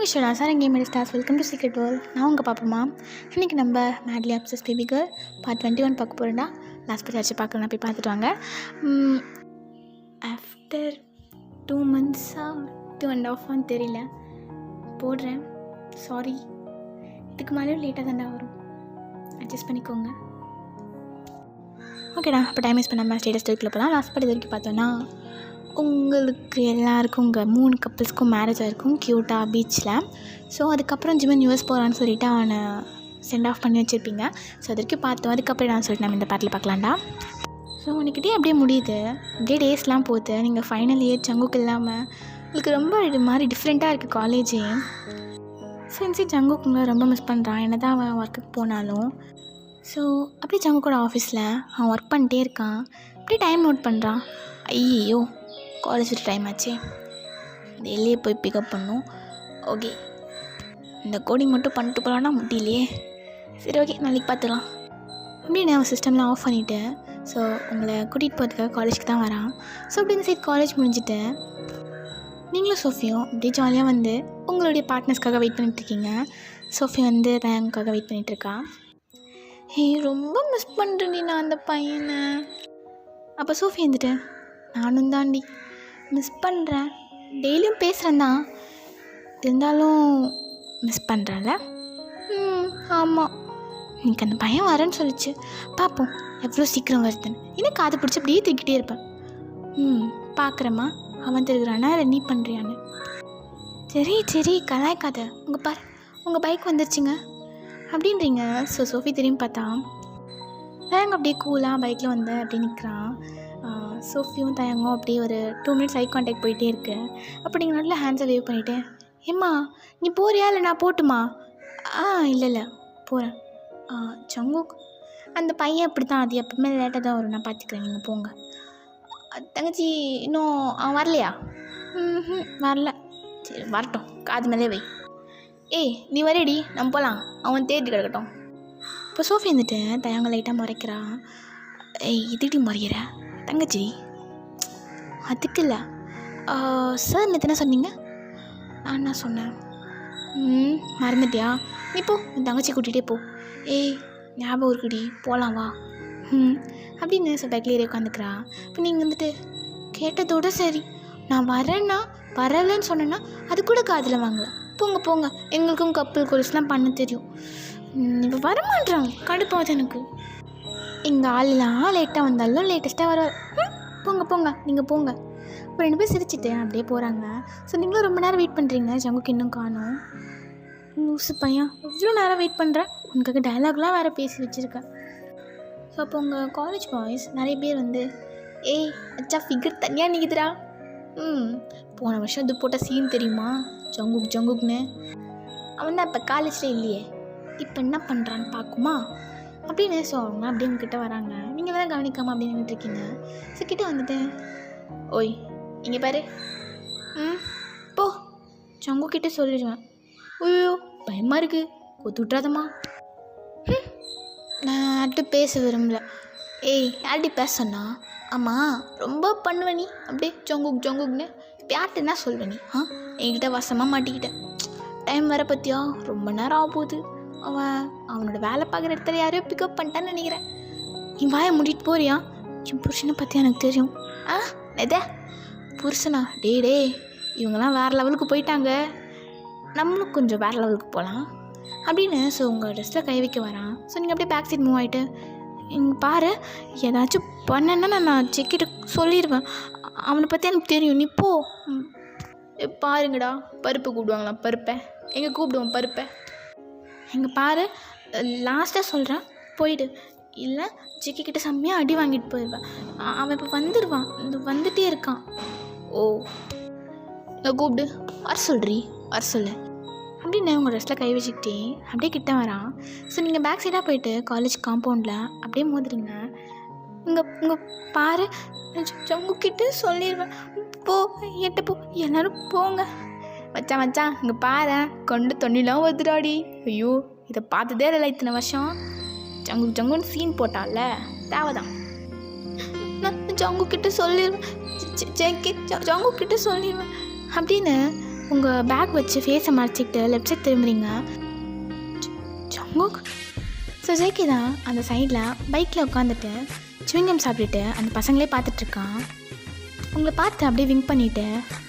விஷயம் sir game stars welcome to secret world. நான் உங்கள் பாப்பமா. இன்றைக்கி நம்ம மேட்லி அப்சஸ் பேபி கேர்ள் பார்ட் 21 பார்க்க போகிறேன்டா. லாஸ்ட் பார்ட் ஆச்சு, பார்க்கலாம், போய் பார்த்துட்டு வாங்க. ஆஃப்டர் 2 monthஸாக 2.5 month தெரியல போடுறேன். சாரி, இதுக்கு மேலேயும் லேட்டாக தாண்டா வரும், அட்ஜஸ்ட் பண்ணிக்கோங்க. ஓகேடா, அப்போ டைம் வேஸ்ட் பண்ணாமல் ஸ்டேட்டஸ் இருக்குள்ள போகலாம். லாஸ்ட் பார்ட் இது வரைக்கும் பார்த்தோன்னா உங்களுக்கு எல்லாருக்கும் உங்கள் 3 கப்புள்ஸ்க்கும் மேரேஜ் ஆகிருக்கும் க்யூட்டாக பீச்சில். ஸோ அதுக்கப்புறம் ஜிமன் யூஎஸ் போகிறான்னு சொல்லிவிட்டு அவனை சென்ட் ஆஃப் பண்ணி வச்சுருப்பீங்க. ஸோ அது வரைக்கும் பார்த்தோம். அதுக்கப்புறம் நான் சொல்லிட்டு நம்ம இந்த பாட்டில் பார்க்கலாம்டா. ஸோ உனக்கிட்டே அப்படியே முடியுது, அப்படியே டேஸ்லாம் போகுது. நீங்கள் ஃபைனல் இயர் ஜங்குக்கு இல்லாமல் உங்களுக்கு ரொம்ப இது மாதிரி டிஃப்ரெண்ட்டாக இருக்குது காலேஜே. சின்சி ஜங்குக்கு உங்களை ரொம்ப மிஸ் பண்ணுறான், என்ன தான் அவன் ஒர்க்குக்கு போனாலும். ஸோ அப்படியே ஜங்குக்கோட ஆஃபீஸில் அவன் ஒர்க் பண்ணிட்டே இருக்கான். அப்படியே டைம் நோட் பண்ணுறான். ஐயோ, காலேஜ் விட்டு டைம் ஆச்சு, டெய்லியே போய் பிக்கப் பண்ணும். ஓகே, இந்த கோடிங் மட்டும் பண்ணிட்டு போகலான்னா முடியலையே. சரி, ஓகே, நாளைக்கு பார்த்துக்கலாம் அப்படின்னு அவன் சிஸ்டம்லாம் ஆஃப் பண்ணிவிட்டு ஸோ உங்களை கூட்டிகிட்டு போகிறதுக்காக காலேஜுக்கு தான் வரான். ஸோ அப்படி இந்த சைட் காலேஜ் முடிஞ்சுட்டு நீங்களும் சோஃபியும் அப்படியே ஜாலியாக வந்து உங்களுடைய பார்ட்னர்ஸ்க்காக வெயிட் பண்ணிட்டுருக்கீங்க. சோஃபி வந்து ரேங்க்காக வெயிட் பண்ணிகிட்ருக்கா. ரொம்ப மிஸ் பண்ணுறேன்டி நான் அந்த பையனை. அப்போ சோஃபி வந்துட்டு, நானும் தாண்டி மிஸ் பண்ணுறேன், டெய்லியும் பேசுகிறேன் தான், இருந்தாலும் மிஸ் பண்ணுறேன்ல. ஆமாம், இன்னைக்கு அந்த பையன் வரேன்னு சொல்லிச்சு, பார்ப்போம் எவ்வளோ சீக்கிரம் வருதுன்னு. இன்னும் காது பிடிச்சி அப்படியே தூக்கிட்டே இருப்பேன். பார்க்குறேம்மா, அவன் திருக்குறானா இல்லை நீ பண்ணுறியான்னு. சரி சரி, கலாய்க்காத, உங்கள் பைக் வந்துருச்சுங்க அப்படின்றீங்க. ஸோ சோஃபி திரும்பி பார்த்தா தயங்க அப்படியே கூலாக பைக்கில் வந்து அப்படியே நிற்கிறான். சோஃபியும் தயங்கும் அப்படியே ஒரு 2 minutes ஐ கான்டாக்ட் போயிட்டே இருக்கு. அப்போ நீங்கள் நல்லா ஹேண்ட்ஸை வேவ் பண்ணிவிட்டு, ஏம்மா நீ போறியா இல்லை நான் போட்டுமா? இல்லை போகிறேன். ஜங்குக் அந்த பையன் அப்படி தான், அது எப்பவுமே லேட்டாக தான் வரும், நான் பார்த்துக்கிறேன், நீங்கள் போங்க. தங்கச்சி இன்னும் அவன் வரலையா? வரல. சரி வரட்டும், காது மேலே வை. ஏய் நீ வரேடி, நம்ம போகலாம், அவன் தேடி கிடக்கட்டும். இப்போ சோஃபி வந்துட்டு தயங்க லைட்டாக முறைக்கிறா. இதுடி முறைகிற தங்கச்சி? அதுக்கு இல்லை சார், நேற்று என்ன சொன்னீங்க? நான் என்ன சொன்னேன்? மறந்துட்டியா? நீ போ, என் தங்கச்சி கூட்டிகிட்டே போ. ஞாபகம் இருக்குடி, போகலாம் வா. அப்படின்னு பைக்கில் ஏறி உட்காந்துக்கிறா. இப்போ நீங்கள் வந்துட்டு கேட்டதோட சரி, நான் வரேன்னா வரலைன்னு சொன்னேன்னா அது கூட காதில் வாங்கல. போங்க, எங்களுக்கும் கப்பல் கோர்ஸ்லாம் பண்ண தெரியும். இப்போ வரமாட்டாங்க, கடுப்பாகுது எனக்கு. எங்கள் ஆள்லாம் லேட்டாக வந்தாலும் லேட்டஸ்ட்டாக வர. போங்க நீங்கள் போங்க. இப்போ 2 பேர் சிரிச்சிட்டு அப்படியே போகிறாங்க. ஸோ நீங்களும் ரொம்ப நேரம் வெயிட் பண்ணுறீங்க, ஜங்குக்கு இன்னும் காணும். லூசு பையன், எவ்வளோ நேரம் வெயிட் பண்ணுறேன், உனக்காக டைலாக்லாம் வேறு பேசி வச்சுருக்கேன். ஸோ அப்போ உங்கள் காலேஜ் பாய்ஸ் நிறைய பேர் வந்து, அச்சா ஃபிகர் தனியாக நிற்குதுடா. போன வருஷம் இது போட்ட சீன் தெரியுமா, ஜங்குக்னு. அவன் தான் இப்போ காலேஜில் இல்லையே, இப்போ என்ன பண்ணுறான்னு பார்க்குமா அப்படின்னு. ஸோ அவங்க அப்படியே உங்ககிட்ட வராங்க. நீங்கள் வேறு கவனிக்காமல் அப்படின்னு நின்றுட்டுருக்கீங்க. ஸோ கிட்டே வந்துட்டு, ஓய் இங்கே பாரு, போ, ஜங்குக்கிட்ட சொல்லிடுவேன். ஐயோ பயமாக இருக்குது, கொத்து விட்றாதம்மா. நான் யார்கிட்ட பேச விரும்பல. யார்கிட்ட பேச சொன்னா? ஆமாம் ரொம்ப பண்ணுவேன் நீ அப்படியே ஜங்குக்னு. இப்போ யார்கிட்ட என்ன சொல்வேன் நீ? என்கிட்ட வசமாக மாட்டிக்கிட்டேன். டைம் வர பற்றியா, ரொம்ப நேரம் ஆக போகுது. அவனோட வேலை பார்க்குற இடத்துல யாரையோ பிக்கப் பண்ணிட்டான்னு நினைக்கிறேன். நீ வாயை மூடிட்டு போறியா? என் புருஷனை பற்றி எனக்கு தெரியும். எதே புருஷனா? டே இவங்கெல்லாம் வேறு லெவலுக்கு போயிட்டாங்க, நம்மளும் கொஞ்சம் வேறு லெவலுக்கு போகலாம் அப்படின்னு. ஸோ உங்கள் ட்ரெஸ்ஸில் கை வைக்க வரான். ஸோ நீங்கள் அப்படியே பேக் சைட் மூவ் ஆகிட்டு, இங்கே பாரு, ஏதாச்சும் பண்ணேன்னா நான் செக்கிட்ட சொல்லிடுவேன், அவனை பற்றி எனக்கு தெரியும், நீ போ. பாருங்கடா, பருப்பு கூப்பிடுவாங்களாம், பருப்பை எங்கே கூப்பிடுவோம், பருப்பை எங்கே பாரு, லாஸ்ட்டாக சொல்கிறேன், போயிடு, இல்லை ஜிக்கிக்கிட்ட செம்மையாக அடி வாங்கிட்டு போயிடுவேன். அவன் இப்போ வந்துடுவான், வந்துகிட்டே இருக்கான். இல்லை கூப்பிடு, வர சொல்லு அப்படின்னு உங்கள் ட்ரெஸ்ஸில் கை வச்சுக்கிட்டே அப்படியே கிட்ட வரான். ஸோ நீங்கள் பேக் சைடாக போயிட்டு காலேஜ் காம்பவுண்டில் அப்படியே மோதுறீங்க. இங்கே பாரு, ஜங்குக்கிட்ட சொல்லிடுவேன், போ, எட்ட போ, எல்லோரும் போங்க. மச்சான் இங்கே பாரு, கொண்டு தொண்ணிலாம் வருதுடாடி. ஐயோ இதை பார்த்ததே இல்லை இத்தனை வருஷம். ஜங்குன்னு சீன் போட்டால, தேவைதான். நான் ஜங்குக்கிட்ட சொல்லிடுவேன், ஜங்குக்கிட்ட சொல்லிடுவேன் அப்படின்னு உங்கள் பேக் வச்சு ஃபேஸை மறைச்சிக்கிட்டு லெஃப்ட் சைட் திரும்புறீங்க. ஜங்குக். ஸோ ஜேகே தான் அந்த சைடில் பைக்கில் உட்காந்துட்டு சுவிங்கம் சாப்பிட்டுட்டு அந்த பசங்களே பார்த்துட்ருக்கான். உங்களை பார்த்து அப்படியே விங்க் பண்ணிவிட்டு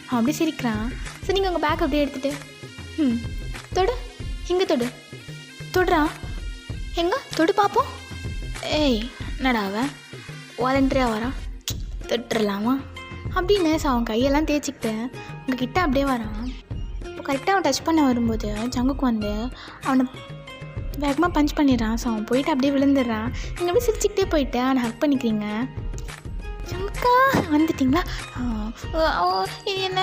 அவன் அப்படியே சிரிக்கிறான். ஸோ நீங்கள் உங்கள் பேக் அப்படியே எடுத்துகிட்டு தொடு, எங்கே தொடுறா, எங்கே தொடு பார்ப்போம். ஏய் என்னடா அவன் வாலண்டரியாக வரான், தொட்டுடலாமா அப்படின்னு. ஸோ அவன் கையெல்லாம் தேய்ச்சிக்கிட்டு உங்கள் கிட்டே அப்படியே வரான். இப்போ கரெக்டாக அவன் டச் பண்ண வரும்போது ஜங்குக்கு வந்து அவனை வேகமாக பஞ்ச் பண்ணிடுறான். ஸோ அவன் போயிட்டு அப்படியே விழுந்துடுறான். நீங்கள் அப்படியே சிரிச்சுக்கிட்டே போயிட்டு அவனை ஹக் பண்ணிக்கிறீங்க. ஜங்குக்கா வந்துட்டிங்களா? இது என்ன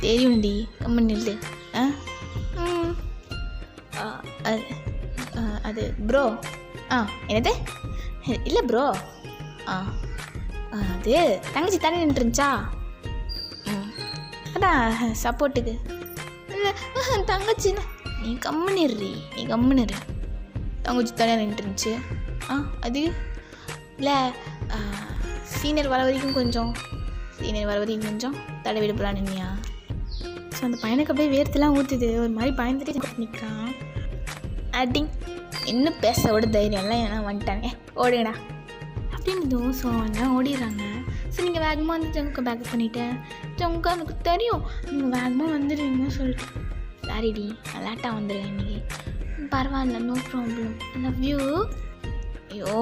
தெரியும்டி, கம்மன் இல்லை. அது ப்ரோ. என்னது? இல்லை ப்ரோ. அது தங்கச்சி தண்ணி நின்றுச்சா? அதான் சப்போர்ட்டுக்கு. இல்லை தங்கச்சின்னா நீ கம்முனிரு. தங்கச்சி தனியாக நின்றுருந்துச்சு. அது இல்லை சீனியர் வர வரைக்கும் கொஞ்சம் தடை விடுப்பலாம் நின்னியா? ஸோ அந்த பையனுக்கு அப்படியே வேர்த்துலாம் ஊற்றுது. ஒரு மாதிரி பயந்துட்டு நிற்கிறான். அடிங் இன்னும் பேச விட தைரியம்லாம் ஏன்னா வந்துட்டானே ஓடுங்கடா அப்படின்னு. ஸோ எல்லாம் ஓடிடுறாங்க. ஸோ நீங்கள் வேகமாக வந்து ஜங்குக்கை பேக்கப் பண்ணிவிட்டேன். ஜங்குக்கா எனக்கு தெரியும் நீங்கள் வேகமாக வந்துடுவீங்கன்னு சொல்லிட்டு, சாரிடி நான் லேட்டாக வந்துடுவேன் இன்றைக்கி. பரவாயில்ல, no problem, I love you. ஐயோ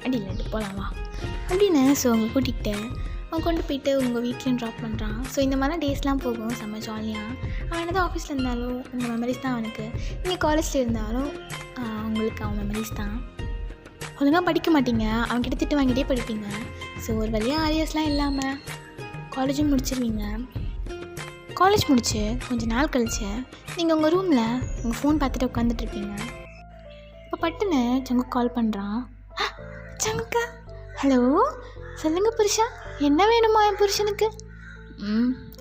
அடியில்ட்டு போகலாமா அப்படின்னு. ஸோ அவங்க கூட்டிகிட்டு அவன் கொண்டு போயிட்டு உங்கள் வீட்லேயும் ட்ராப் பண்ணுறான். ஸோ இந்த மாதிரிலாம் டேஸ்லாம் போகும் செம்ம ஜாலியாக. அவன் என்னதான் ஆஃபீஸில் இருந்தாலும் உங்கள் மெமரிஸ் தான் அவனுக்கு. நீங்கள் காலேஜில் இருந்தாலும் உங்களுக்கு அவன் மெமரிஸ் தான். ஒழுங்காக படிக்க மாட்டீங்க, அவன்கிட்ட திட்டு வாங்கிட்டே படிப்பீங்க. ஸோ ஒரு வழியாக ஆரியர்ஸ்லாம் இல்லாமல் காலேஜும் முடிச்சிருவீங்க. காலேஜ் முடிச்சு கொஞ்சம் நாள் கழிச்சு நீங்கள் உங்கள் ரூமில் உங்கள் ஃபோன் பார்த்துட்டு உட்காந்துட்ருப்பீங்க. இப்போ பட்டுன்னு ஜங்கு கால் பண்ணுறான். ஜங்குக்கா, ஹலோ சொல்லுங்கள் புருஷா, என்ன வேணுமா என் புருஷனுக்கு?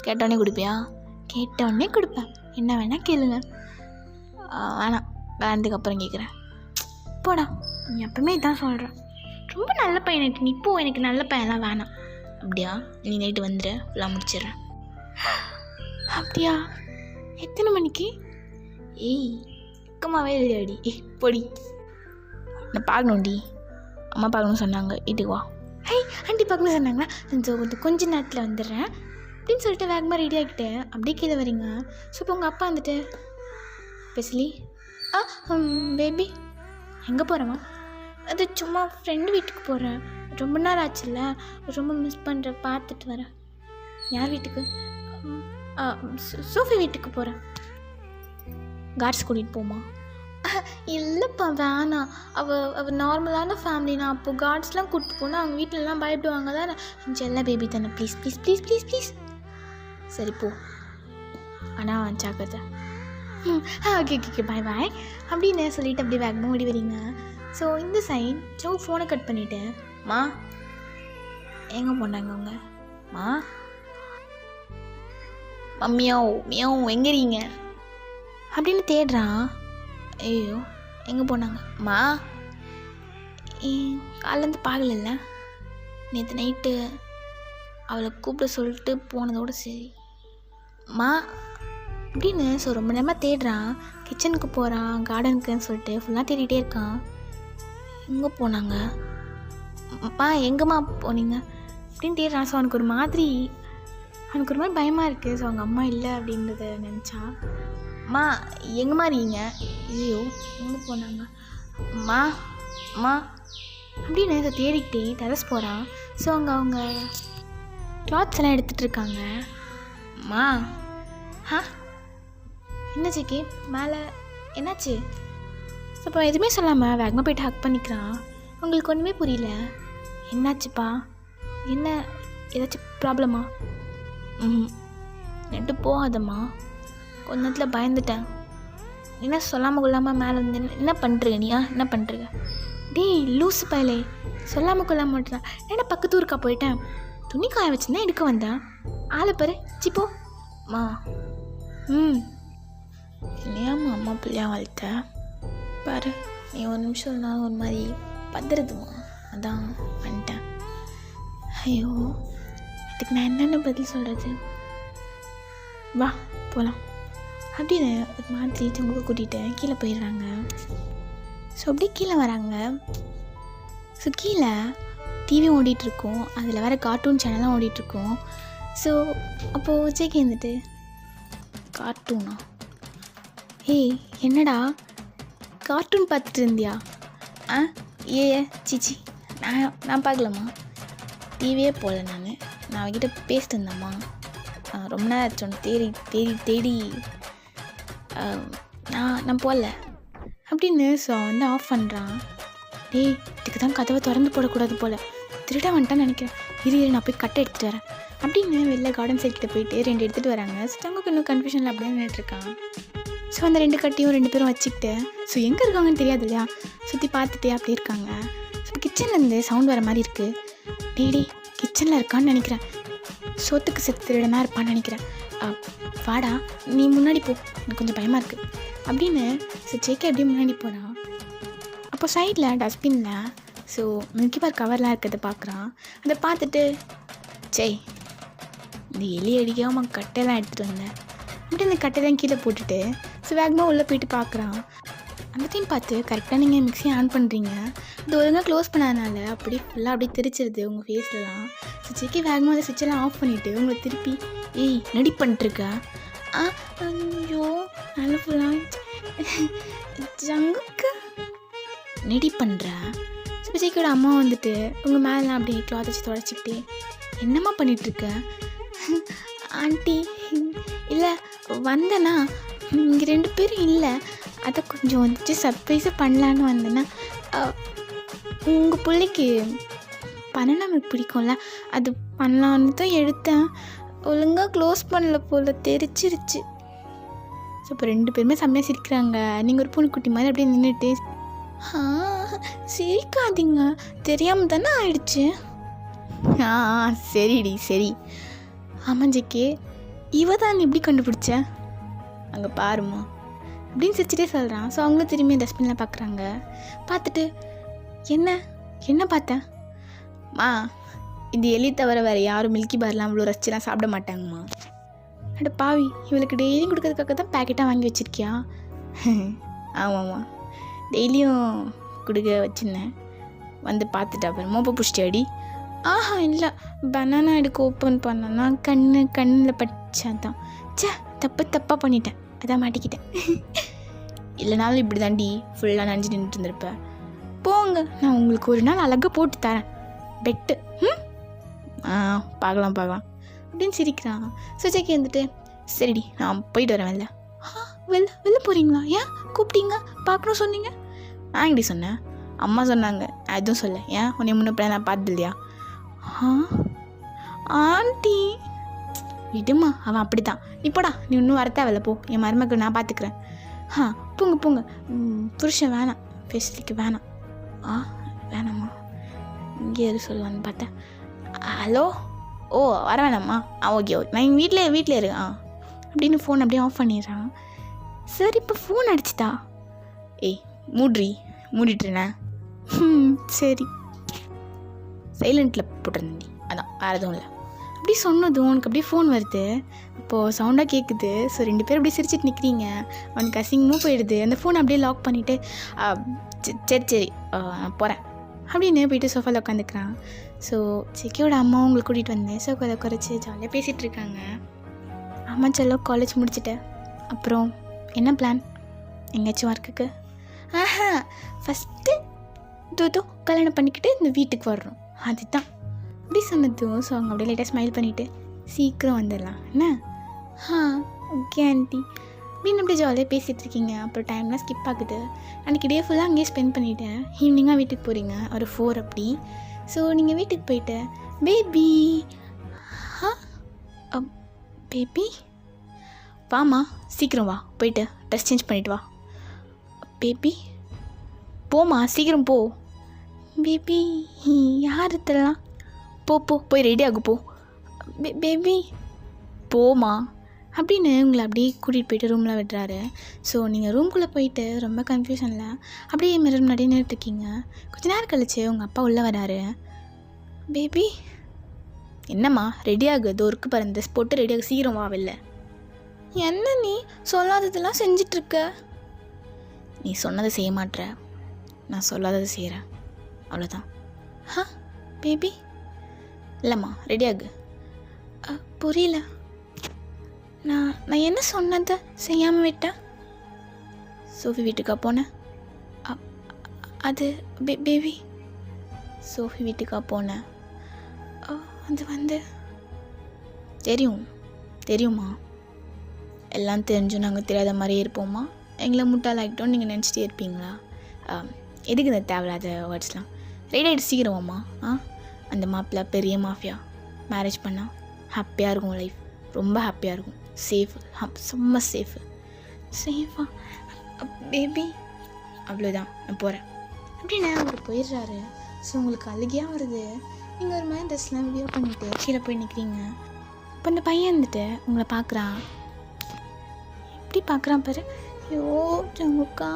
கேட்டோடனே கொடுப்பியா? கேட்டோடனே கொடுப்பேன், என்ன வேணால் கேளுங்க. வேணாம், வேணதுக்கு அப்புறம் கேட்குறேன். போடா, நீ எப்பவுமே இதான் சொல்கிறேன். ரொம்ப நல்ல பையன் நீ இப்போ, எனக்கு நல்ல பையன்லாம் வேணாம். அப்படியா? நீ நைட்டு வந்துடு, ஃபுல்லாக முடிச்சிடுறேன். அப்படியா? எத்தனை மணிக்கு? ஏய் பக்கமாகவே இல்லையாடி. பொடி, நான் பார்க்கணும்டி, அம்மா பார்க்கணும்னு சொன்னாங்க, வீட்டுக்கு வா. ஆண்டி பார்க்கணும்னு சொன்னாங்களா? கொஞ்ச நேரத்தில் வந்துடுறேன் அப்படின்னு சொல்லிட்டு வேகமாக ரெடி ஆகிட்டு அப்படியே கீழே வரீங்க. ஸோ இப்போ உங்கள் அப்பா வந்துட்டு, பெஸ்லி பேபி எங்கே போகிறேம்மா? அது சும்மா ஃப்ரெண்டு வீட்டுக்கு போகிறேன், ரொம்ப நாள் ஆச்சுல்ல, ரொம்ப மிஸ் பண்ணுற, பார்த்துட்டு வரேன். யார் வீட்டுக்கு? சோஃபி வீட்டுக்கு போகிறேன். கார்ட்ஸ் கூட்டிகிட்டு போமா? இல்லைப்பா வேணாம், அவள் நார்மலான ஃபேமிலினா, அப்போது கார்ட்ஸ்லாம் கூப்பிட்டு போனால் அவங்க வீட்டிலலாம் பயப்படுவாங்க தான். செல்ல பேபி தானே, please please please please please. சரி போ, ஆனால் ஜாக்கிரதை. ஓகே ஓகே பாய் பாய் அப்படின்னு சொல்லிவிட்டு அப்படியே வேகமாக ஓடி வரீங்க. ஸோ இந்த சைன் ஜோ ஃபோனை கட் பண்ணிவிட்டு, மா எங்கே போனாங்க அவங்க? மா மம்மியாவோ மியாவோ எங்கே இருக்கீங்க அப்படின்னு தேடுறான். ஐயோ எங்கே போனாங்க? மா காலேருந்து பார்க்கல, நேற்று நைட்டு அவளை கூப்பிட சொல்லிட்டு போனதோடு சரி மா அப்படின்னு. ஸோ ரொம்ப நேரமாக தேடுறான். கிச்சனுக்கு போகிறான், கார்டனுக்குன்னு சொல்லிட்டு ஃபுல்லாக தேடிகிட்டே இருக்கான். எங்கே போனாங்க? எங்கேம்மா போனீங்க அப்படின்னு தேடுறான். ஸோ அவனுக்கு ஒரு மாதிரி பயமாக இருக்குது. ஸோ அவங்க அம்மா இல்லை அப்படின்றத நினச்சா, அம்மா எங்கேம்மா இருக்கீங்க? ஐயோ எங்கே போனாங்க? அம்மா அப்படின்னு ஸோ தேடிக்கிட்டே டெரஸ் போகிறான். ஸோ அங்கே அவங்க கிளாத்ஸ் எல்லாம் எடுத்துகிட்டு இருக்காங்க. அம்மா என்ன ஜிக்கி மேலே என்னாச்சு? ஸோ இப்போ எதுவுமே சொல்லாமல் வேகமாக போய்ட்டு ஹக் பண்ணிக்கிறான். உங்களுக்கு ஒன்றுமே புரியல. என்னாச்சுப்பா? என்ன ஏதாச்சும் ப்ராப்ளமா? நெட்டு போகாதம்மா, கொஞ்ச நேரத்தில் பயந்துட்டேன். என்ன சொல்லாமல் கொள்ளாமல் மேலே வந்து என்ன பண்ணுறீங்க? நீயா என்ன பண்ணுறீங்க? டேய் லூஸு பயலே, சொல்லாமல் கொள்ளாமல் மாட்டேன். என்ன பக்கத்து ஊருக்கா போயிட்டேன், துணி காய வச்சுருந்தேன், எடுக்க வந்தேன். ஆளை பாரு சிப்போ. அம்மா என்னையாம்மா அம்மா பிள்ளையா வளர்த்த பாரு, நீ ஒரு நிமிஷம் இருந்தாலும் ஒரு மாதிரி பத்துறதுமா, அதான் வந்துட்டேன். ஐயோ இதுக்கு நான் என்னென்ன பதில் சொல்கிறது? வா போகலாம். அப்படின்னு ஒரு மாதிரி ஜங்குவை கூட்டிகிட்டு கீழே போயிடுறாங்க. ஸோ அப்படியே கீழே வராங்க. ஸோ கீழே டிவி ஓடிட்டுருக்கோம், அதில் வேறு கார்ட்டூன் சேனல்லாம் ஓடிட்டுருக்கோம். ஸோ அப்போது ஜேகே வந்துட்டு, கார்ட்டூனா? ஏய் என்னடா கார்ட்டூன் பார்த்துட்டு இருந்தியா? சிச்சி நான் பார்க்கலம்மா, டிவியே போகல. நான் அவகிட்ட பேசிட்டு இருந்தேம்மா, ரொம்ப நேரம் ஆச்சு தேடி தேடி தேடி நான் போகல அப்படின்னு. ஸோ வந்து ஆஃப் பண்ணுறான். டேய் இதுக்கு தான் கதவை திறந்து போடக்கூடாது போல், திருட வந்துட்டான்னு நினைக்கிறேன், இரு நான் போய் கட்டை எடுத்துகிட்டு வரேன் அப்படின்னு வெளில கார்டன் சைட் கிட்ட போயிட்டு 2 எடுத்துகிட்டு வராங்க. ஸோ தங்களுக்கு இன்னும் கன்ஃபியூஷனில் அப்படியே நின்றுட்டுருக்கான். ஸோ அந்த 2 கட்டையும் 2 பேரும் வச்சுக்கிட்டு ஸோ எங்கே இருக்காங்கன்னு தெரியாது இல்லையா, சுற்றி பார்த்துட்டே அப்படியே இருக்காங்க. ஸோ கிச்சன்லேருந்து சவுண்ட் வர மாதிரி இருக்குது. டேடி கிச்சனில் இருக்கான்னு நினைக்கிறேன், சோத்துக்கு செத்து திருடனா இருப்பான்னு நினைக்கிறேன், வாடா நீ முன்னாடி போ, எனக்கு கொஞ்சம் பயமாக இருக்குது அப்படின்னு. ஸோ ஜேகே அப்படியே முன்னாடி போகிறான். அப்போ சைடில் டஸ்ட்பினில் ஸோ மில்கி பார் கவர்லாம் இருக்கிறத பார்க்குறான். அதை பார்த்துட்டு, சே இந்த எலி அடிக்காமல் கட்டையெல்லாம் எடுத்துகிட்டு வந்தேன் அப்படி அந்த கட்டையெல்லாம் கீழே போட்டுட்டு ஸோ வேகமாக உள்ளே போயிட்டு பார்க்குறான். அந்த டைம் பார்த்து கரெக்டாக நீங்கள் மிக்ஸி ஆன் பண்ணுறீங்க, அது ஒழுங்காக க்ளோஸ் பண்ணாதனால அப்படியே ஃபுல்லாக அப்படியே தெரிச்சிருது உங்கள் ஃபேஸ்லலாம். ஸோ ஜேகே வேகமாக அந்த சுவிட்செல்லாம் ஆஃப் பண்ணிவிட்டு உங்களை திருப்பி, ஏய் நடி பண்ணிட்டுருக்க? ஐயோ நல்ல ஃபுல்லாக ஜங்குக்கு நெடி பண்ணுற. ஸோ ஜேகேயோட அம்மா வந்துட்டு உங்கள் மேலாம் அப்படியே கிளாத் வச்சு தொடச்சிக்கிட்டே, என்னம்மா பண்ணிகிட்ருக்க? ஆண்டி இல்லை வந்தேன்னா இங்கே 2 பேரும் இல்லை, அதை கொஞ்சம் வந்துட்டு சர்ப்ரைஸாக பண்ணலான்னு வந்தேன்னா, உங்கள் பிள்ளைக்கு பனானா மில்க் பிடிக்கும்ல, அது பண்ணலான்னு தான் எடுத்தேன், ஒழுங்காக க்ளோஸ் பண்ணல போல் தெரிச்சிருச்சு. ஸோ இப்போ 2 பேருமே செம்மையாக சிரிக்கிறாங்க. நீங்கள் ஒரு பூனைக்குட்டி மாதிரி அப்படியே நின்றுட்டு, சிரிக்காதீங்க தெரியாமல் தானே ஆயிடுச்சு. சரிடி சரி. ஆமாம் ஜேகே, இவ தான் எப்படி கண்டுபிடிச்ச? அங்கே பாருமா அப்படின்னு சிரிச்சிட்டே சொல்கிறான். ஸோ அவங்களும் திரும்பி டஸ்ட்பினில் பார்க்குறாங்க. பார்த்துட்டு, என்ன பார்த்தேன்? இது எலி தவிர வேறு யாரும் மில்கி பார்லாம் அவ்வளோ ரசிச்சுலாம் சாப்பிட மாட்டாங்கம்மா. அட பாவி, இவளுக்கு டெய்லியும் கொடுக்கறதுக்காக தான் பேக்கெட்டாக வாங்கி வச்சுருக்கியா? ஆமாம்மா டெய்லியும் கொடுக்க வச்சுருந்தேன், வந்து பார்த்துட்டு அப்புறம் மோப்ப பிடிச்சிட்டி? இல்லை பனானா எடுக்க ஓப்பன் பண்ணனா கண்ணில் படிச்சாதான். தப்பாக பண்ணிட்டேன், அதான் மாட்டிக்கிட்டேன். இல்லைனாலும் இப்படி தாண்டி ஃபுல்லாக நனைஞ்சு நின்றுட்டு இருந்திருப்பேன். போங்க, நான் உங்களுக்கு ஒரு நாள் அழகாக போட்டு தரேன் பெட்டு. பார்க்கலாம் அப்படின்னு சிரிக்கிறான். சுஜாக்கி வந்துட்டு, சரிடி நான் போயிட்டு வரேன் வெளில போகிறீங்களா? ஏன் கூப்பிட்டீங்க? பார்க்கணும் சொன்னீங்க. நான் இப்படி சொன்னேன், அம்மா சொன்னாங்க, எதுவும் சொல்ல. ஏன் உன்னை முன்னே நான் பார்த்தது இல்லையா? ஆண்டி விடுமா, அவன் அப்படி தான். இப்போடா நீ இன்னும் வரத்தா வெளில போ, என் மருமக்கள் நான் பார்த்துக்கிறேன். போங்க புருஷன் வேணாம், ஃபெசிலிக்கு வேணாம். வேணாம்மா, இங்கே எது சொல்லுவான்னு பார்த்தேன். ஹலோ வர வேணாம்மா. ஓகே நான் வீட்டில் இரு அப்படின்னு ஃபோன் அப்படியே ஆஃப் பண்ணிடுறான். சரி இப்போ ஃபோன் அடிச்சிட்டா? ஏய் மூடிட்டுருண்ணே. சரி சைலண்ட்டில் போட்டிருந்தேன், அதான் வேறு எதுவும் இல்லை. அப்படி சொன்னதும் உனக்கு அப்படியே ஃபோன் வருது, இப்போது சவுண்டாக கேட்குது. ஸோ 2 பேரும் அப்படியே சிரிச்சிட்டு நிற்கிறீங்க. அவனுக்கு அசிங்கமும் போயிடுது. அந்த ஃபோனை அப்படியே லாக் பண்ணிவிட்டு, சரி நான் போகிறேன் அப்படின்னு போயிட்டு சோஃபாவில் உட்காந்துக்கிறான். ஸோ ஜேகேயோட அம்மாவும் உங்களுக்கு கூட்டிகிட்டு வந்தேன். ஸோ அதை குறைச்சி ஜாலியாக பேசிகிட்டு இருக்காங்க. அம்மா செல்லம் காலேஜ் முடிச்சுட்டேன், அப்புறம் என்ன பிளான்? எங்கேயாச்சும் ஒர்க்குக்கு? ஃபஸ்ட்டு கல்யாணம் பண்ணிக்கிட்டு இந்த வீட்டுக்கு வர்றோம், அதுதான் அப்படி சொன்னதும். ஸோ அவங்க அப்படியே லைட்டாக ஸ்மைல் பண்ணிவிட்டு, சீக்கிரம் வந்துடலாம் என்ன? ஓகே ஆண்டி அப்படின்னு அப்படியே ஜாலியாக பேசிகிட்டு இருக்கீங்க. அப்புறம் டைம்லாம் ஸ்கிப் ஆகுது. அன்றைக்கி டே ஃபுல்லாக அங்கேயே ஸ்பெண்ட் பண்ணிவிட்டேன். ஈவினிங்காக வீட்டுக்கு போகிறீங்க ஒரு 4 அப்படி. ஸோ நீங்கள் வீட்டுக்கு போயிட்டு, பேபி வாம்மா சீக்கிரம் வா, போயிட்டு ட்ரெஸ் சேஞ்ச் பண்ணிவிட்டு வா. பேபி போம்மா சீக்கிரம் போ. பேபி யார் இதெல்லாம்? போய் ரெடி ஆகு போ. பேபி போமா அப்படின்னு உங்களை அப்படியே கூட்டிகிட்டு போயிட்டு ரூமில் விடுறாரு. ஸோ நீங்கள் ரூம்குள்ளே போயிட்டு ரொம்ப கன்ஃபியூஷனில் அப்படியே மிரர் முன்னாடி நின்றுட்டுருக்கீங்க. கொஞ்ச நேரம் கழிச்சு உங்கள் அப்பா உள்ளே வராரு. பேபி என்னம்மா ரெடி ஆகுது, ஒர்க்கு பாரு, ட்ரெஸ் போட்டு ரெடி ஆகு, சீக்கிரம் வா வெளில. என்ன நீ சொல்லாததெல்லாம் செஞ்சிட்ருக்க? நீ சொன்னதை செய்ய மாட்ற, நான் சொல்லாததை செய்கிறேன், அவ்வளோதான். பேபி. இல்லைம்மா, ரெடியாகு. புரியல. நான் என்ன சொன்னதை செய்யாமல் விட்டேன்? சோஃபி வீட்டுக்கா போனேன்? அது பேபி. சோஃபி வீட்டுக்கா போனேன்? அது தெரியுமா? எல்லாம் தெரிஞ்சும் நாங்கள் தெரியாத மாதிரியே இருப்போமா? எங்களை முட்டாளாகிட்டோன்னு நீங்கள் நினச்சிட்டே இருப்பீங்களா? எதுக்கு இந்த தேவையில்லாத வேர்ட்ஸ்லாம்? ரெடி சீக்கிரமாம்மா. அந்த மாப்பிள்ளை பெரிய மாஃபியா, மேரேஜ் பண்ணால் ஹாப்பியாக இருக்கும் லைஃப், ரொம்ப ஹாப்பியாக இருக்கும், சேஃபு, செம்ம சேஃபா பேபி. அவ்வளோதான், நான் போகிறேன் அப்படின்னு அவர் போயிடுறாரு. ஸோ உங்களுக்கு அழுகியாக வருது. நீங்கள் ஒரு மாதிரி ட்ரெஸ்லாம் வியர் பண்ணிவிட்டு கீழே போய் நிற்கிறீங்க. இப்போ அந்த பையன் வந்துட்டு உங்களை பார்க்குறான். எப்படி பார்க்குறான் பாரு. ஐயோ சங்குக்கா.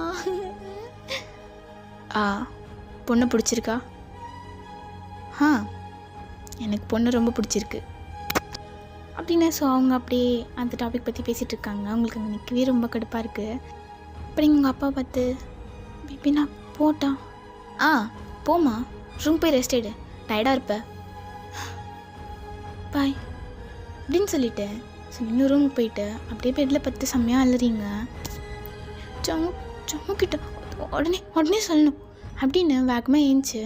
பொண்ணு பிடிச்சிருக்கா? எனக்கு பொண்ணு ரொம்ப பிடிச்சிருக்கு அப்படின்னு. ஸோ அவங்க அப்படியே அந்த டாபிக் பற்றி பேசிகிட்டு இருக்காங்க. அவங்களுக்கு அங்கே நிற்கவே ரொம்ப கடுப்பாக இருக்குது. அப்படி உங்கள் அப்பா பார்த்து, பேபி நான் போட்டான். போம்மா, ரூம் போய் ரெஸ்ட் எடு, டயர்டாக இருப்ப, பாய் அப்படின்னு சொல்லிட்டு ஸோ நீங்கள் ரூமுக்கு போயிட்டு அப்படியே பெட்டில் பத்து செம்மையாக அழுறீங்க. சம்மு கிட்ட உடனே சொல்லணும் அப்படின்னு வேகமாக ஏஞ்சி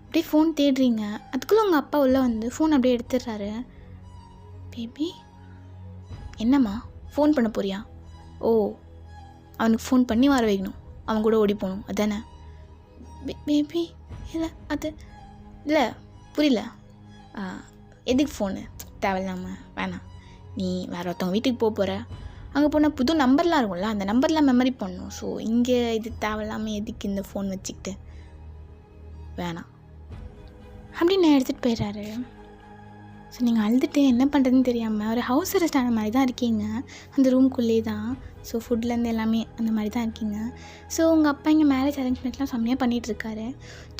அப்படியே ஃபோன் தேடுறீங்க. அதுக்குள்ளே உங்கள் அப்பா உள்ளே வந்து ஃபோன் அப்படியே எடுத்துடுறாரு. பேபி. என்னம்மா, ஃபோன் பண்ண போறியா? அவனுக்கு ஃபோன் பண்ணி வர வைக்கணும், அவன் கூட ஓடி போகணும், அதானே? பேபி. இல்லை புரியல. எதுக்கு ஃபோனு தேவையில்லாமல்? வேணாம், நீ வேறு ஒருத்தவங்க வீட்டுக்கு போகிற, அங்கே போனால் புது நம்பர்லாம் இருக்கும்ல, அந்த நம்பர்லாம் மெமரி பண்ணணும். ஸோ இங்கே இது தேவையில்லாமல் எதுக்கு இந்த ஃபோன் வச்சுக்கிட்டு, வேணாம் அப்படின்னு நான் எடுத்துகிட்டு போயிடுறாரு. ஸோ நீங்கள் அழுதுட்டு என்ன பண்ணுறதுன்னு தெரியாமல் ஒரு ஹவுஸ் அரெஸ்ட் ஆன மாதிரி தான் இருக்கீங்க, அந்த ரூம்குள்ளே தான். ஸோ ஃபுட்லேருந்து எல்லாமே அந்த மாதிரி தான் இருக்கீங்க. ஸோ உங்கள் அப்பா இங்கே மேரேஜ் அரேஞ்ச்மெண்ட்லாம் செம்மையாக பண்ணிகிட்ருக்காரு.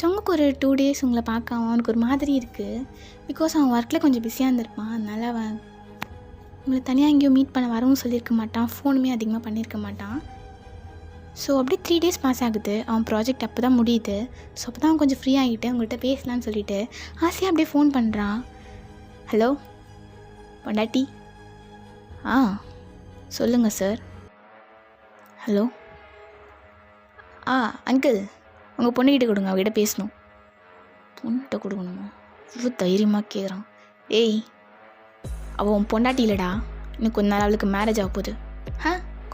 சொங்குக்கு ஒரு 2 days உங்களை பார்க்காம அவனுக்கு ஒரு மாதிரி இருக்குது. பிகாஸ் அவன் ஒர்க்கில் கொஞ்சம் பிஸியாக இருந்திருப்பான். அதனால் அவன் உங்களை தனியாக எங்கேயும் மீட் பண்ண வரவும் சொல்லியிருக்க மாட்டான், ஃபோனுமே அதிகமாக பண்ணியிருக்க மாட்டான். ஸோ அப்படியே 3 days பாஸ் ஆகுது. அவன் ப்ராஜெக்ட் அப்போ தான் முடியுது. ஸோ அப்போ தான் அவன் கொஞ்சம் ஃப்ரீ ஆகிட்டு உங்கள்கிட்ட பேசலான்னு சொல்லிவிட்டு ஆசையாக அப்படியே ஃபோன் பண்ணுறான். ஹலோ பொண்டாட்டி. சொல்லுங்கள் சார். ஹலோ அங்கிள், உங்கள் பொண்ணுக்கிட்ட கொடுங்க, அவகிட்ட பேசணும். பொண்ணுகிட்ட கொடுக்கணுமா? இவ்வளோ தைரியமாக கேட்குறான். அவள் உன் பொண்டாட்டி இல்லைடா, இன்னும் கொஞ்ச நாள் அவளுக்கு மேரேஜ் ஆக போகுது.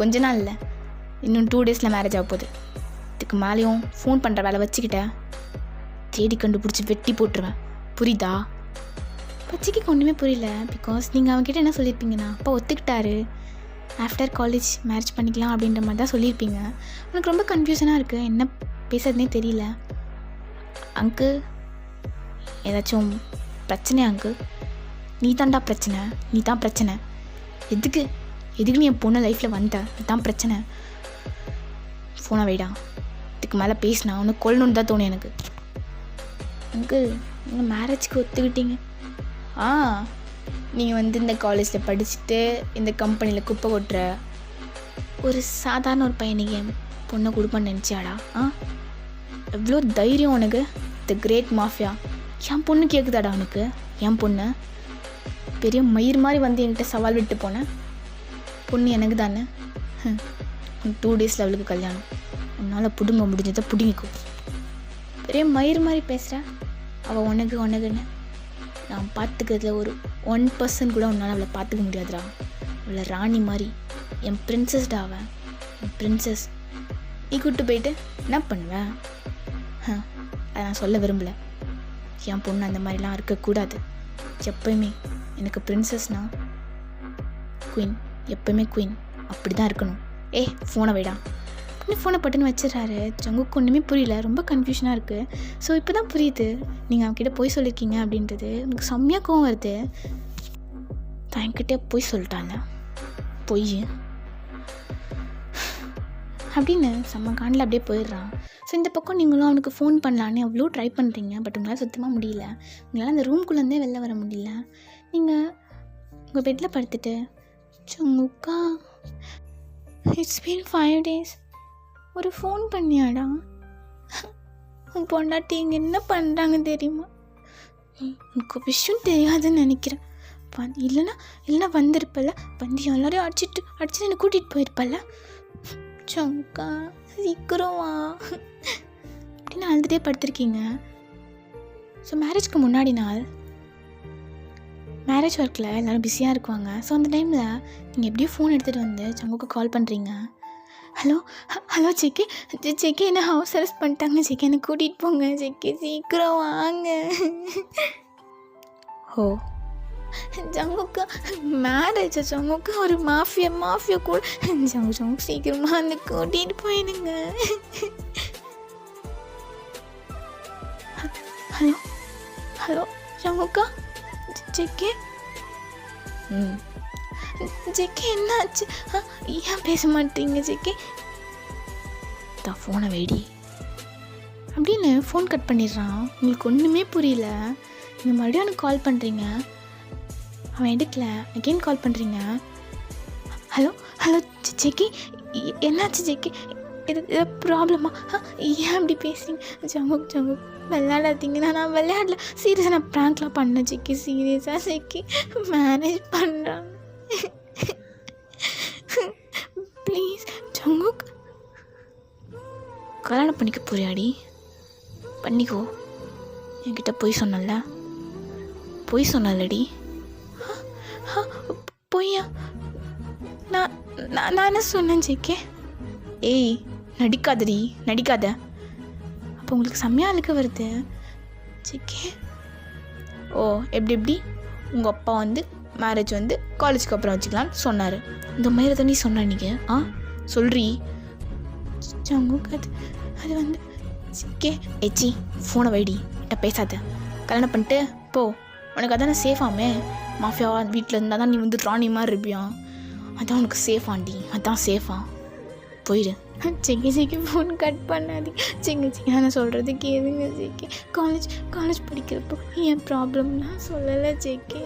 கொஞ்ச நாள் இல்லை, இன்னும் 2 days மேரேஜ் ஆக போகுது. இதுக்கு மேலேயும் ஃபோன் பண்ணுற வேலை வச்சுக்கிட்ட தேடி கண்டுபிடிச்சி வெட்டி போட்டுருவேன், புரியுதா? பச்சைக்கு ஒன்றுமே புரியல. பிகாஸ் நீங்கள் அவங்ககிட்ட என்ன சொல்லியிருப்பீங்கன்னா, அப்பா ஒத்துக்கிட்டாரு, ஆஃப்டர் காலேஜ் மேரேஜ் பண்ணிக்கலாம் அப்படின்ற மாதிரி தான் சொல்லியிருப்பீங்க. எனக்கு ரொம்ப கன்ஃபியூஷனாக இருக்குது, என்ன பேசுறதுனே தெரியல. அங்கிள் ஏதாச்சும் பிரச்சனையா அங்கிள்? நீ தான்டா பிரச்சனை, நீ தான் பிரச்சனை. எதுக்கு நீ என் பொண்ணு லைஃப்பில் வந்த, இதுதான் பிரச்சனை. ஃபோனை வைடா, இதுக்கு மேலே பேசினா ஒன்று கொல்லணுன்னு தான் தோணும் எனக்கு. அங்கிள் நீங்கள் மேரேஜ்க்கு ஒத்துக்கிட்டீங்க. நீங்கள் வந்து இந்த காலேஜில் படிச்சுட்டு இந்த கம்பெனியில் குப்பை கொட்டுற ஒரு சாதாரண ஒரு பையனுக்கு என் பொண்ணை கொடுப்பான்னு நினச்சியாடா? எவ்வளோ தைரியம் உனக்கு? The great mafia. என் பொண்ணு கேட்குதாடா உனக்கு? என் பொண்ணு பெரிய மயிர் மாதிரி வந்து என்கிட்ட சவால் விட்டு போனேன். பொண்ணு எனக்கு தானே. 2 days அவளுக்கு கல்யாணம், உன்னால் பிடுங்க முடிஞ்சதை பிடுங்கிக்கும். பெரிய மயிர் மாதிரி பேசுகிற. அவள் உனக்குன்னு நான் பார்த்துக்கிறதுல ஒரு 1% கூட உன்னால் அவளை பார்த்துக்க முடியாதுடா. அவளை ராணி மாதிரி, என் பிரின்சஸ்டா. அவன் என் பிரின்சஸ். நீ கூப்பிட்டு போயிட்டு என்ன பண்ணுவேன்? அதை நான் சொல்ல விரும்பலை. என் பொண்ணு அந்த மாதிரிலாம் இருக்கக்கூடாது. எப்போயுமே எனக்கு பிரின்சஸ்னா குயின், எப்போயுமே குயின், அப்படி தான் இருக்கணும். ஃபோனை வைடா அப்படின்னு ஃபோனை பட்டுன்னு வச்சிடறாரு. ஜங்குக்கு ஒன்றுமே புரியல, ரொம்ப கன்ஃபியூஷனாக இருக்குது. ஸோ இப்போ தான் புரியுது நீங்கள் அவன்கிட்ட போய் சொல்லியிருக்கீங்க அப்படின்றது. எனக்கு செம்மையாக கோவம் வருது. தான் என்கிட்ட போய் சொல்லிட்டாங்க, பொய் அப்படின்னு செம்ம காண்டில் அப்படியே போயிடுறான். ஸோ இந்த பக்கம் நீங்களும் அவனுக்கு ஃபோன் பண்ணலான்னு அவ்வளோ ட்ரை பண்ணுறீங்க. பட் உங்களால் சுத்தமாக முடியல. உங்களால் அந்த ரூம்குள்ளேருந்தே வெளில வர முடியல. நீங்கள் உங்கள் பெட்டில் படுத்துட்டு, சுங்குக்கா இட்ஸ் பீன் 5 days. ஒரு ஃபோன் பண்ணியாடா? உன் பொண்டாட்டி இங்கே என்ன பண்ணுறாங்க தெரியுமா? உனக்கு விஷயம் தெரியாதுன்னு நினைக்கிறேன். இல்லைன்னா வந்திருப்பல, வந்து எல்லாரையும் அடிச்சுட்டு என்னை கூட்டிகிட்டு போயிருப்பல. சங்கா சீக்கிரம் வா அப்படின்னு அழுதுகிட்டே படுத்திருக்கீங்க. ஸோ மேரேஜ்க்கு முன்னாடி நாள் மேரேஜ் ஒர்க்கில் எல்லோரும் பிஸியாக இருக்குவாங்க. ஸோ அந்த டைமில் நீங்கள் எப்படியும் ஃபோன் எடுத்துகிட்டு வந்து சங்குக்கு கால் பண்ணுறீங்க. ஹலோ செக்கி என்ன ஹவுஸ் அரெஸ்ட் பண்ணிட்டாங்க செக்கி, என்னை கூட்டிகிட்டு போங்க செக்கி, சீக்கிரம் வாங்க. ஓ ஜங்குக்கா மேரேஜ் ஜங்குக்கா ஒரு மாஃபியா கூட ஜங்கு சீக்கிரமாக அந்த கூட்டிகிட்டு போயிடுங்க. ஹலோ ஜங்குக்கா ஜெக்கே. ஜெக்கே என்னாச்சு? ஏன் பேச மாட்டீங்க ஜெக்கே? தான் ஃபோனை வெடி அப்படின்னு ஃபோன் கட் பண்ணிடுறான். உங்களுக்கு ஒன்றுமே புரியல. நீங்கள் மறுபடியும் எனக்கு கால் பண்ணுறீங்க, அவன் எடுக்கல. அகெயின் கால் பண்ணுறீங்க. ஹலோ ஜெக்கி என்னாச்சு ஜெக்கி? இது ப்ராப்ளமா? ஏன் அப்படி பேசுறீங்க? ஜங்கு விளையாடாதீங்க. நான் விளையாடல, சீரியஸாக நான் ப்ராங்க்லாம் பண்ணேன் ஜெக்கி, சீரியஸாக ஜெக்கி மேரேஜ் பண்ணுறாங்க ப்ளீஸ். ஜங்கு கல்யாணம் பண்ணிக்க போறியாடி? பண்ணிக்கோ. என்கிட்ட பொய் சொன்னல்லடி. பொய்யா? நான் என்ன சொன்னேன் ஜெக்கே? ஏய் நடிக்காத. அப்போ உங்களுக்கு செம்மையாக அழுக்க வருது ஜெக்கே. ஓ எப்படி உங்கள் அப்பா வந்து மேரேஜ் வந்து காலேஜுக்கு அப்புறம் வச்சுக்கலான்னு சொன்னார். இந்த மாதிரி தான் நீ சொன்ன நீங்கள் சொல்றீ ஜங்கு? அது வந்து ஜெக்கே ஏச்சி ஃபோனை வைடி, என்கிட்ட பேசாத. கல்யாணம் பண்ணிட்டு போ, உனக்கு அதானே சேஃபாமே. மாஃபியா வீட்டில் இருந்தால் தான் நீ வந்து ராணி மாதிரி இருப்பியா, அதான் உனக்கு சேஃபாண்டி, அதான் சேஃபா. போயிடு. ஜெக்கி ஃபோன் கட் பண்ணாதீ ஜெக்கி, நான் சொல்கிறது கேளுங்க ஜெக்கி. காலேஜ் படிக்கிறப்போ என் ப்ராப்ளம்லாம் சொல்லலை ஜெக்கி.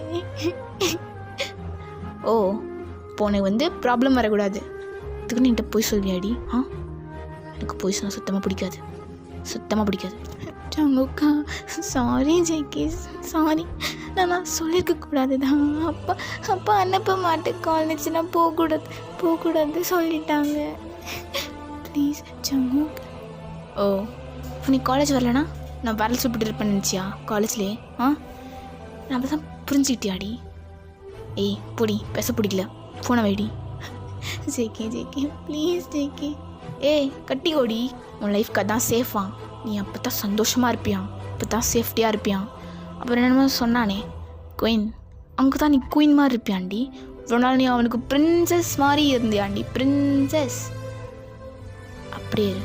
ஓ இப்போ உனக்கு வந்து ப்ராப்ளம் வரக்கூடாது, இதுக்கு நீ போய் சொல்வியாடி? எனக்கு போய் சொன்னால் சுத்தமாக பிடிக்காது. ஜங்குக்கா சாரி ஜெக்கி, சாரி. நான் சொல்லியிருக்கக்கூடாது தான். அப்பா அனுப்ப மாட்டேன் காலேஜ், நான் போகக்கூடாது சொல்லிட்டாங்க. ப்ளீஸ் ஜங்கு. ஓ இப்போ நீ காலேஜ் வரலனா நான் வரல சொல்லிட்டு இருப்பேன் நினச்சியா காலேஜ்லேயே? நான் தான் புரிஞ்சுக்கிட்டியாடி? ஏய் பொடி, பேச பிடிக்கல, ஃபோனை வைடி. Jackie please Jackie. ஏய் கட்டிக்கோடி, உன் லைஃப்க்கு அதான் சேஃபா. நீ அப்போ தான் சந்தோஷமாக இருப்பியான், அப்போ தான் சேஃப்டியாக இருப்பியான். அப்புறம் என்னமோ சொன்னானே குயின், அங்கே தான் நீ குயின் மாதிரி இருப்பியாண்டி. இவ்வளோ நாள் நீ அவனுக்கு பிரின்சஸ் மாதிரி இருந்தியாண்டி, பிரின்சஸ். அப்படியே இரு,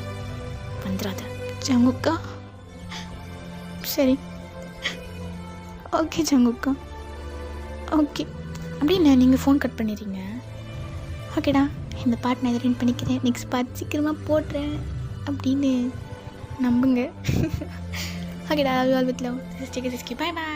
வந்துடாத ஜங்குக்கா. சரி ஓகே ஜங்குக்கா, ஓகே. அப்படின்னு நீங்கள் ஃபோன் கட் பண்ணிடுறீங்க. ஓகேடா, இந்த பார்ட் நான் எதிரின் பண்ணிக்கிறேன், நெக்ஸ்ட் பார்ட் சீக்கிரமாக போடுறேன் அப்படின்னு நம்புங்க. ஓகேடா, love you all with love. Take it, bye bye.